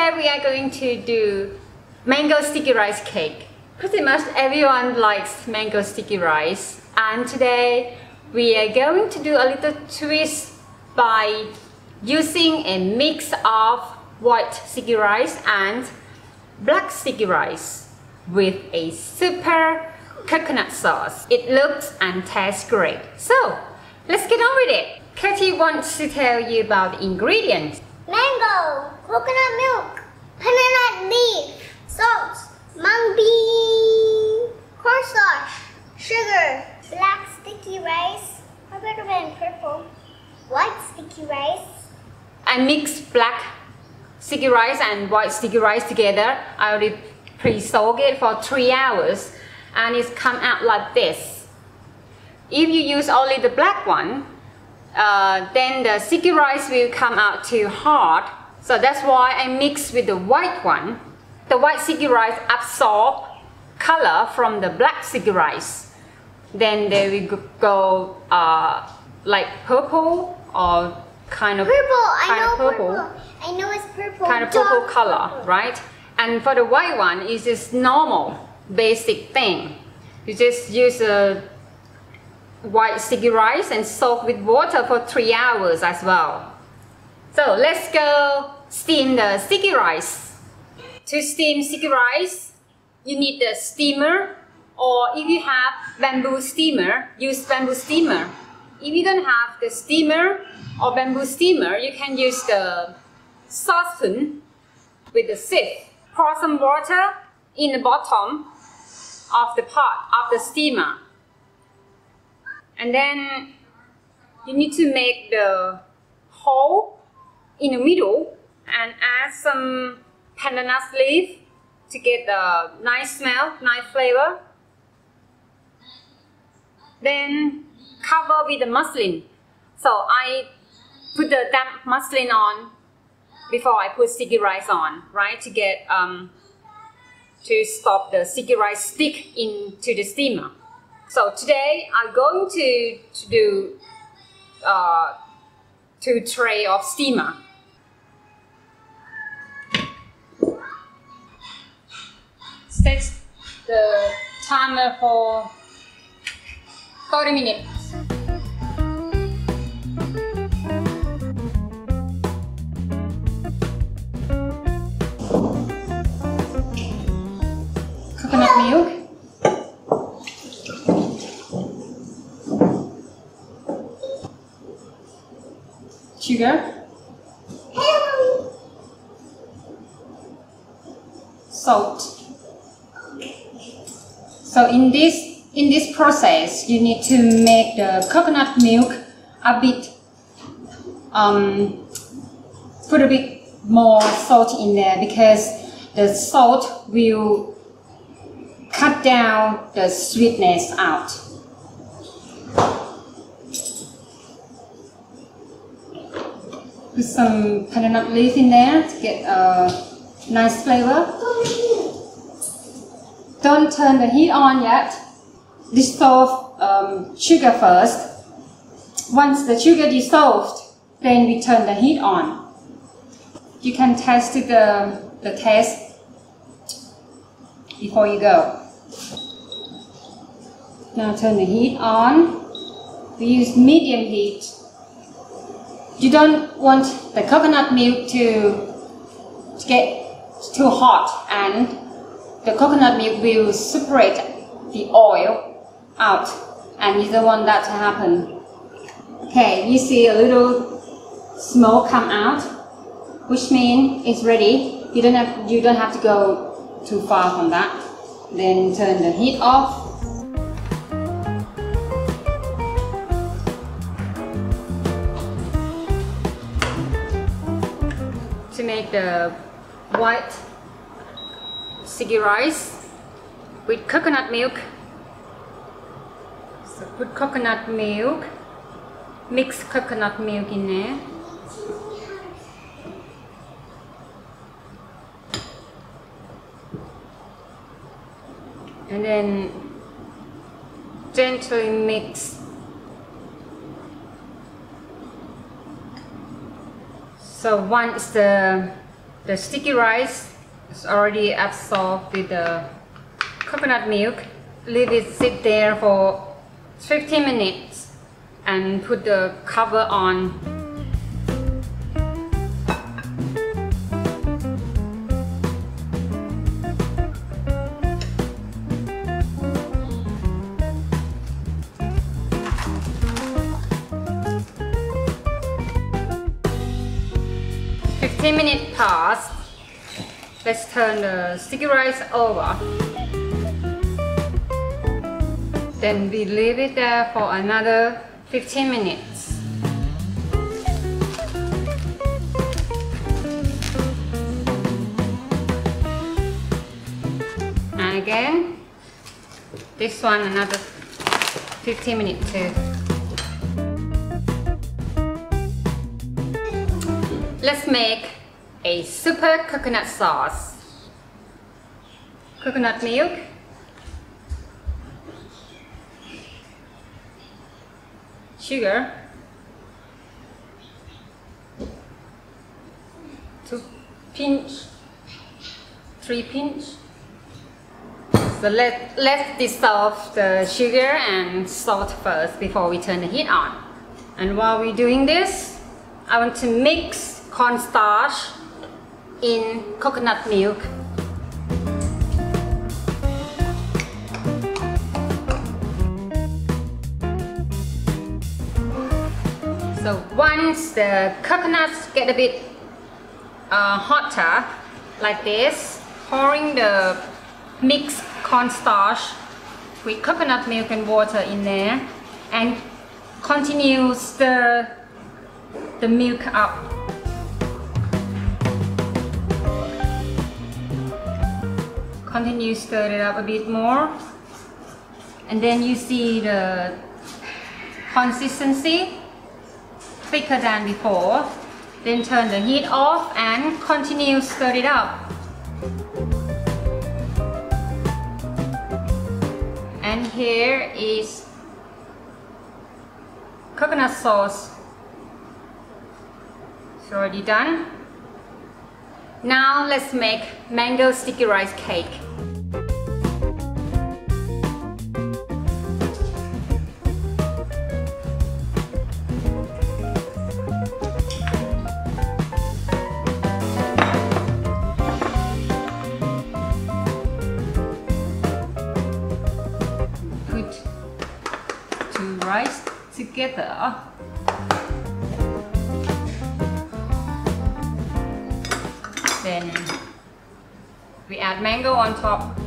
today we are going to do mango sticky rice cake. Pretty much everyone likes mango sticky rice, and today we are going to do a little twist by using a mix of white sticky rice and black sticky rice with a super coconut sauce. It looks and tastes great. So let's get on with it. Katie wants to tell you about the ingredients. Mango, coconut milk, banana leaf, salt, mung bean, cornstarch, sugar, black sticky rice, I recommend purple, white sticky rice. I mixed black sticky rice and white sticky rice together. I already pre-soak it for 3 hours and it's come out like this. If you use only the black one, then the sticky rice will come out too hard. So that's why I mix with the white one. The white sticky rice absorb color from the black sticky rice. Then they will go like purple or kind of purple. I know it's purple. Kind of purple color, right? And for the white one, it's just normal, basic thing. You just use a white sticky rice and soak with water for 3 hours as well. So let's go steam the sticky rice. To steam sticky rice, you need the steamer, or if you have bamboo steamer, use bamboo steamer. If you don't have the steamer or bamboo steamer, you can use the saucepan with the sieve. Pour some water in the bottom of the pot, of the steamer. And then you need to make the hole in the middle and add some banana leaf to get the nice smell, nice flavor. Then cover with the muslin. So I put the damp muslin on before I put sticky rice on, right? To get to stop the sticky rice stick into the steamer. So today I'm going to do 2 trays of steamer. Set the timer for 30 minutes. Coconut milk. Sugar, salt. So in this process, you need to make the coconut milk a bit, put a bit more salt in there, because the salt will cut down the sweetness out. Put some banana leaf in there to get a nice flavor. Don't turn the heat on yet. Dissolve sugar first. Once the sugar dissolved, then we turn the heat on. You can test the taste before you go. Now turn the heat on. We use medium heat. You don't want the coconut milk to get too hot, and the coconut milk will separate the oil out, and you don't want that to happen. Okay, you see a little smoke come out, which means it's ready. You don't have to go too far from that. Then turn the heat off. To make the white sticky rice with coconut milk. So put coconut milk, mix coconut milk in there. And then gently mix. So once the the sticky rice is already absorbed with the coconut milk. Leave it sit there for 15 minutes and put the cover on. Minutes passed. Let's turn the sticky rice over. Then we leave it there for another 15 minutes. And again, this one another 15 minutes too. Let's make a super coconut sauce. Coconut milk, sugar, 2 pinch, 3 pinch. So let's dissolve the sugar and salt first before we turn the heat on. And while we're doing this, I want to mix cornstarch in coconut milk. So once the coconuts get a bit hotter, like this, pouring the mixed cornstarch with coconut milk and water in there, and continue stir the milk up. Continue stir it up a bit more, and then you see the consistency thicker than before. Then turn the heat off and continue stir it up. And here is coconut sauce. It's already done. Now let's make mango sticky rice cake. Put 2 rice together. Then we add mango on top.